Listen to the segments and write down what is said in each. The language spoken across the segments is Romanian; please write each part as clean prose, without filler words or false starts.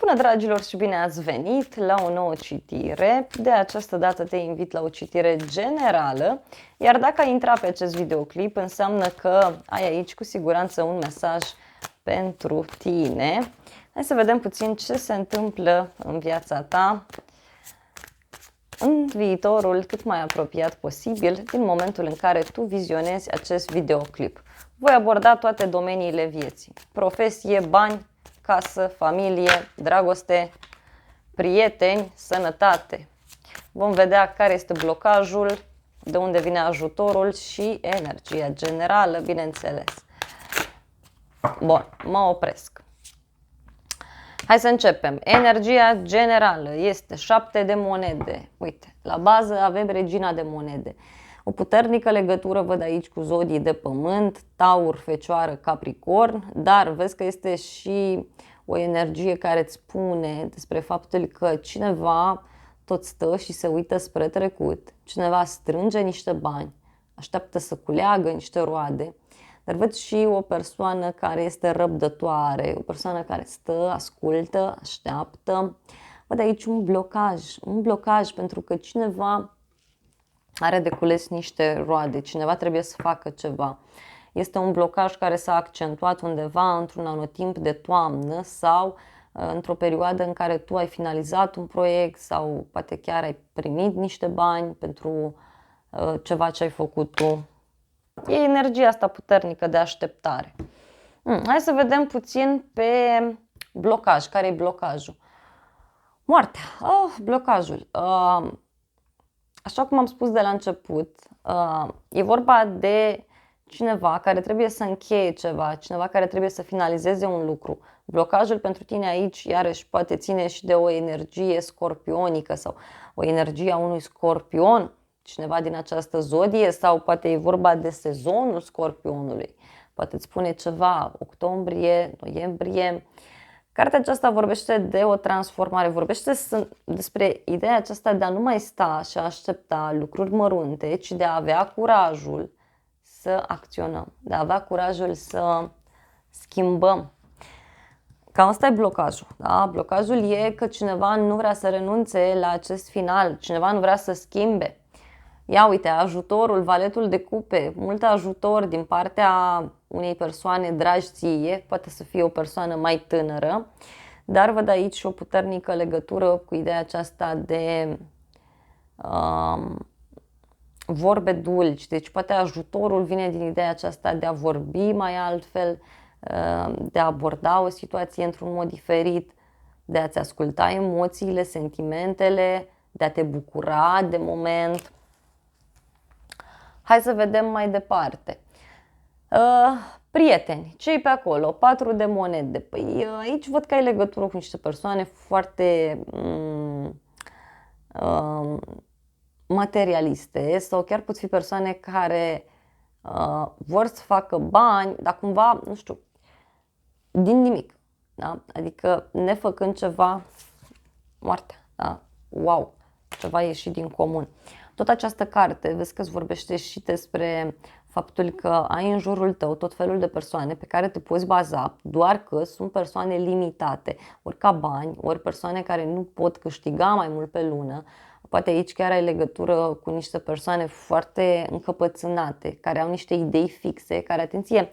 Bună dragilor și bine ați venit la o nouă citire. De această dată te invit la o citire generală, iar dacă ai intrat pe acest videoclip înseamnă că ai aici cu siguranță un mesaj pentru tine. Hai să vedem puțin ce se întâmplă în viața ta în viitorul cât mai apropiat posibil din momentul în care tu vizionezi acest videoclip. Voi aborda toate domeniile vieții: profesie, bani, casă, familie, dragoste, prieteni, sănătate. Vom vedea care este blocajul, de unde vine ajutorul și energia generală, bineînțeles. Bun, mă opresc. Hai să începem. Energia generală este 7 de monede. Uite, la bază avem regina de monede. O puternică legătură văd aici cu zodii de pământ, Taur, Fecioară, Capricorn, dar vezi că este și o energie care îți spune despre faptul că cineva tot stă și se uită spre trecut, cineva strânge niște bani, așteaptă să culeagă niște roade, dar văd și o persoană care este răbdătoare, o persoană care stă, ascultă, așteaptă. Văd aici un blocaj pentru că cineva are de cules niște roade, cineva trebuie să facă ceva. Este un blocaj care s-a accentuat undeva într-un anotimp de toamnă sau într-o perioadă în care tu ai finalizat un proiect sau poate chiar ai primit niște bani pentru ceva ce ai făcut tu. E energia asta puternică de așteptare. Hai să vedem puțin pe blocaj. Care e blocajul? Moartea. Blocajul. Așa cum am spus de la început, e vorba de cineva care trebuie să încheie ceva, cineva care trebuie să finalizeze un lucru. Blocajul pentru tine aici, iarăși, poate ține și de o energie scorpionică sau o energie a unui scorpion, cineva din această zodie, sau poate e vorba de sezonul scorpionului. Poate îți spune ceva, octombrie, noiembrie. Cartea aceasta vorbește de o transformare, vorbește despre ideea aceasta de a nu mai sta și a aștepta lucruri mărunte, ci de a avea curajul să acționăm, de a avea curajul să schimbăm. Cam asta e blocajul. Da? Blocajul e că cineva nu vrea să renunțe la acest final, cineva nu vrea să schimbe. Ia uite, ajutorul, valetul de cupe, mult ajutor din partea unei persoane dragi ție, poate să fie o persoană mai tânără, dar văd aici o puternică legătură cu ideea aceasta de vorbe dulci. Deci poate ajutorul vine din ideea aceasta de a vorbi mai altfel, de a aborda o situație într-un mod diferit, de a-ți asculta emoțiile, sentimentele, de a te bucura de moment. Hai să vedem mai departe. Prieteni, ce-i pe acolo? 4 de monede. Păi aici văd că ai legătură cu niște persoane foarte materialiste sau chiar pot fi persoane care vor să facă bani, dar cumva, nu știu, din nimic. Da? Adică nefăcând ceva, moartea. Da? Wow, ceva ieșit din comun. Tot această carte, vezi că îți vorbește și despre faptul că ai în jurul tău tot felul de persoane pe care te poți baza, doar că sunt persoane limitate, ori ca bani, ori persoane care nu pot câștiga mai mult pe lună. Poate aici chiar ai legătură cu niște persoane foarte încăpățânate, care au niște idei fixe, care, atenție,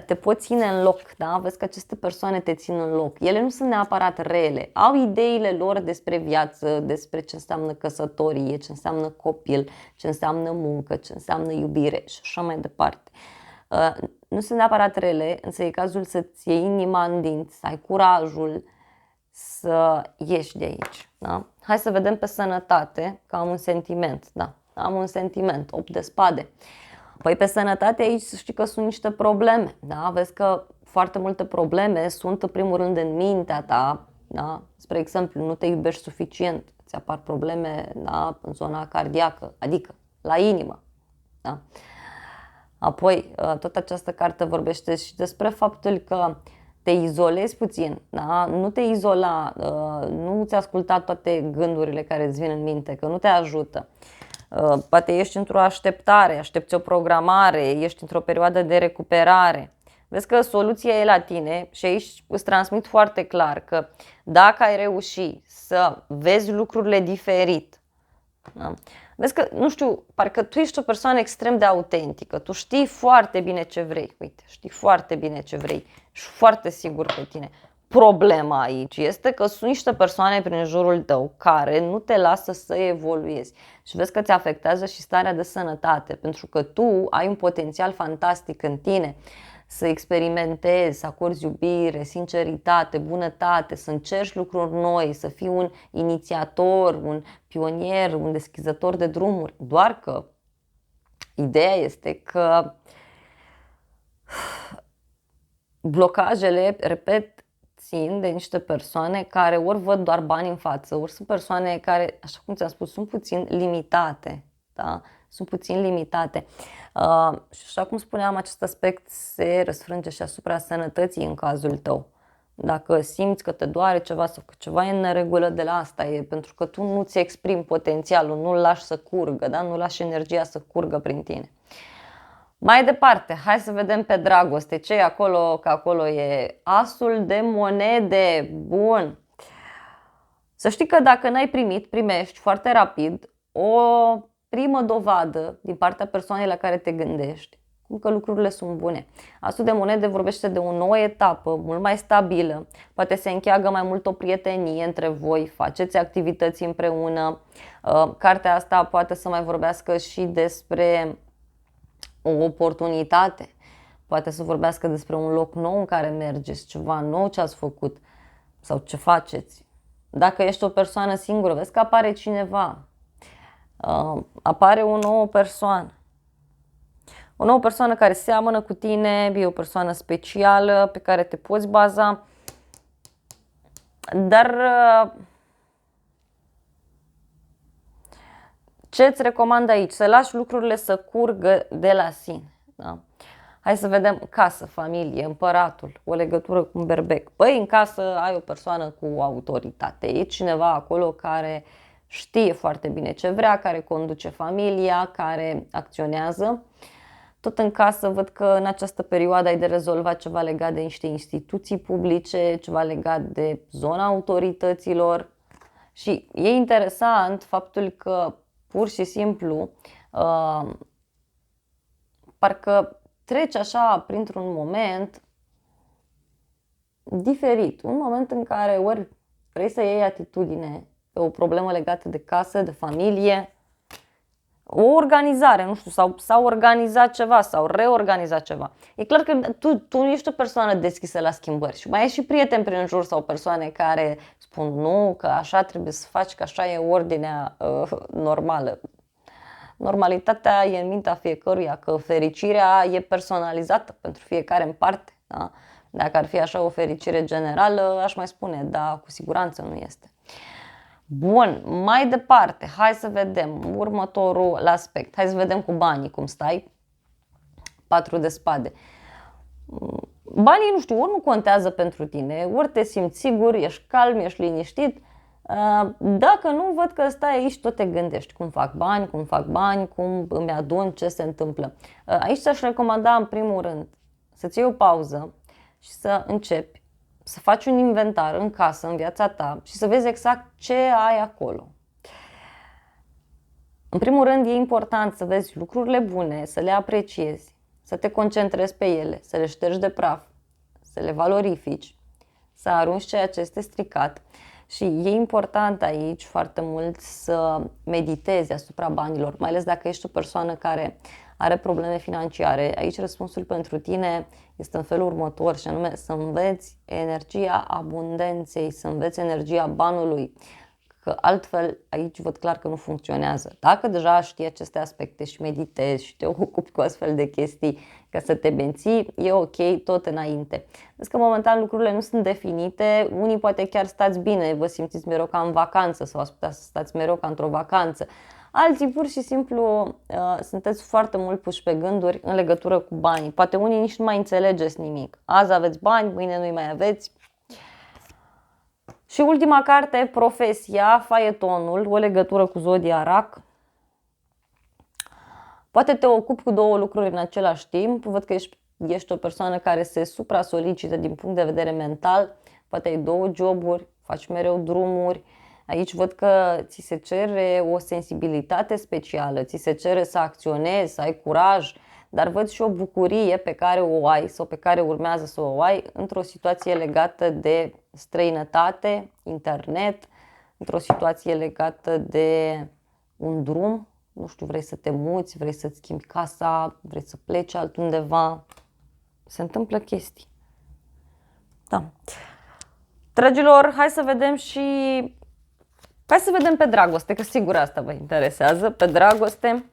te pot ține în loc, da? Vezi că aceste persoane te țin în loc. Ele nu sunt neapărat rele, au ideile lor despre viață, despre ce înseamnă căsătorie, ce înseamnă copil, ce înseamnă muncă, ce înseamnă iubire și așa mai departe. Nu sunt neapărat rele, însă e cazul să-ți iei inima în dinți, să ai curajul să ieși de aici. Da? Hai să vedem pe sănătate, că am un sentiment. Da, am un sentiment, 8 de spade. Păi pe sănătate aici să știi că sunt niște probleme, da? Vezi că foarte multe probleme sunt în primul rând în mintea ta, da? Spre exemplu, nu te iubești suficient, îți apar probleme, da? În zona cardiacă, adică la inimă, da? Apoi, tot această carte vorbește și despre faptul că te izolezi puțin, da? Nu te izola, nu ți asculta toate gândurile care îți vin în minte, că nu te ajută. Poate ești într-o așteptare, aștepți o programare, ești într-o perioadă de recuperare. Vezi că soluția e la tine și aici îți transmit foarte clar că dacă ai reușit să vezi lucrurile diferit, da? Vezi că, nu știu, parcă tu ești o persoană extrem de autentică, tu știi foarte bine ce vrei, uite, știi foarte bine ce vrei și foarte sigur pe tine. Problema aici este că sunt niște persoane prin jurul tău care nu te lasă să evoluezi și vezi că ți afectează și starea de sănătate, pentru că tu ai un potențial fantastic în tine să experimentezi, să acorzi iubire, sinceritate, bunătate, să încerci lucruri noi, să fii un inițiator, un pionier, un deschizător de drumuri. Doar că ideea este că blocajele, repet, țin de niște persoane care ori văd doar bani în față, ori sunt persoane care, așa cum ți-am spus, sunt puțin limitate. Da? Sunt puțin limitate. Și așa cum spuneam, acest aspect se răsfrânge și asupra sănătății în cazul tău. Dacă simți că te doare ceva sau că ceva e în neregulă, de la asta e pentru că tu nu-ți exprimi potențialul, nu-l lași să curgă, da? Nu lași energia să curgă prin tine. Mai departe, hai să vedem pe dragoste. Ce e acolo? Că acolo e asul de monede. Bun. Să știi că dacă n-ai primit, primești foarte rapid o primă dovadă din partea persoanei la care te gândești, cum că lucrurile sunt bune. Asul de monede vorbește de o nouă etapă, mult mai stabilă, poate se încheagă mai mult o prietenie între voi, faceți activități împreună. Cartea asta poate să mai vorbească și despre o oportunitate, poate să vorbească despre un loc nou în care mergeți, ceva nou ce ați făcut sau ce faceți. Dacă ești o persoană singură, vezi că apare cineva, apare o nouă persoană. O nouă persoană care seamănă cu tine, e o persoană specială pe care te poți baza, dar ce îți recomand aici? Să lași lucrurile să curgă de la sine. Da? Hai să vedem casă, familie, împăratul, o legătură cu un berbec. Păi în casă ai o persoană cu autoritate, e cineva acolo care știe foarte bine ce vrea, care conduce familia, care acționează. Tot în casă văd că în această perioadă ai de rezolvat ceva legat de niște instituții publice, ceva legat de zona autorităților și e interesant faptul că pur și simplu parcă treci așa printr-un moment diferit, un moment în care ori vrei să iei atitudine pe o problemă legată de casă, de familie, o organizare, nu știu, sau s-a organizat ceva, sau reorganizat ceva. E clar că tu nu ești o persoană deschisă la schimbări și mai ai și prieteni prin jur sau persoane care spun nu, că așa trebuie să faci, că așa e ordinea normală. Normalitatea e în mintea fiecăruia, că fericirea e personalizată pentru fiecare în parte. Da? Dacă ar fi așa o fericire generală, aș mai spune, dar cu siguranță nu este. Bun, mai departe, hai să vedem următorul aspect. Hai să vedem cu banii cum stai. 4 de spade. Banii, nu știu, ori nu contează pentru tine, ori te simți sigur, ești calm, ești liniștit. Dacă nu, văd că stai aici, tot te gândești cum fac bani, cum îmi adun, ce se întâmplă. Aici ți-aș recomanda în primul rând să-ți iei o pauză și să începi să faci un inventar în casă, în viața ta și să vezi exact ce ai acolo. În primul rând e important să vezi lucrurile bune, să le apreciezi, să te concentrezi pe ele, să le ștergi de praf, să le valorifici, să arunci ceea ce este stricat. Și e important aici foarte mult să meditezi asupra banilor, mai ales dacă ești o persoană care are probleme financiare. Aici răspunsul pentru tine este în felul următor și anume să înveți energia abundenței, să înveți energia banului, că altfel aici văd clar că nu funcționează. Dacă deja știi aceste aspecte și meditezi și te ocupi cu astfel de chestii ca să te menții, e ok tot înainte. Vezi că momentan lucrurile nu sunt definite, unii poate chiar stați bine, vă simțiți mereu ca în vacanță sau ați putea să stați mereu ca într-o vacanță. Alții pur și simplu sunteți foarte mult puși pe gânduri în legătură cu banii. Poate unii nici nu mai înțelegeți nimic. Azi aveți bani, mâine nu-i mai aveți. Și ultima carte, profesia, faetonul, o legătură cu zodia Rac. Poate te ocupi cu două lucruri în același timp. Văd că ești ești o persoană care se supra-solicită din punct de vedere mental, poate ai 2 joburi, faci mereu drumuri. Aici văd că ți se cere o sensibilitate specială, ți se cere să acționezi, să ai curaj, dar văd și o bucurie pe care o ai sau pe care urmează să o ai într-o situație legată de străinătate, internet, într-o situație legată de un drum, nu știu, vrei să te muți, vrei să-ți schimbi casa, vrei să pleci altundeva, se întâmplă chestii. Da. Dragilor, hai să vedem pe dragoste, că sigur asta vă interesează, pe dragoste.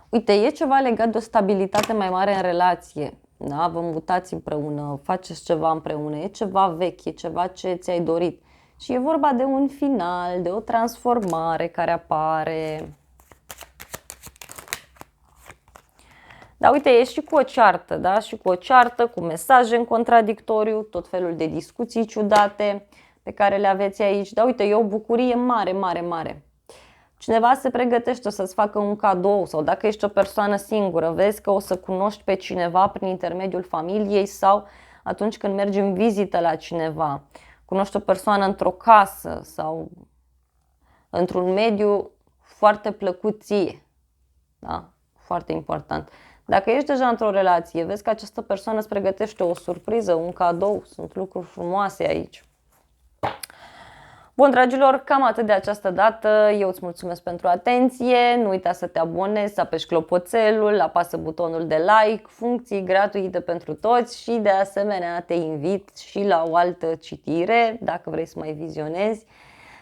Uite, e ceva legat de o stabilitate mai mare în relație, da? Vă mutați împreună, faceți ceva împreună, e ceva vechi, e ceva ce ți-ai dorit. Și e vorba de un final, de o transformare care apare. Dar uite, e și cu o ceartă, da? Și cu o ceartă, cu mesaje în contradictoriu, tot felul de discuții ciudate pe care le aveți aici. Dar uite, e o bucurie mare, mare, mare. Cineva se pregătește să-ți facă un cadou sau dacă ești o persoană singură, vezi că o să cunoști pe cineva prin intermediul familiei sau atunci când mergi în vizită la cineva. Cunoști o persoană într-o casă sau într-un mediu foarte plăcut ție. Da? Foarte important. Dacă ești deja într-o relație, vezi că această persoană îți pregătește o surpriză, un cadou, sunt lucruri frumoase aici. Bun, dragilor, cam atât de această dată. Eu îți mulțumesc pentru atenție. Nu uita să te abonezi, să apeși clopoțelul, apasă butonul de like, funcții gratuite pentru toți și de asemenea te invit și la o altă citire, dacă vrei să mai vizionezi.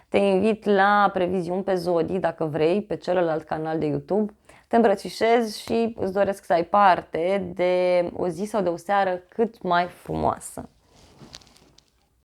Te invit la previziuni pe zodii, dacă vrei, pe celălalt canal de YouTube. Te îmbrățișez și îți doresc să ai parte de o zi sau de o seară cât mai frumoasă.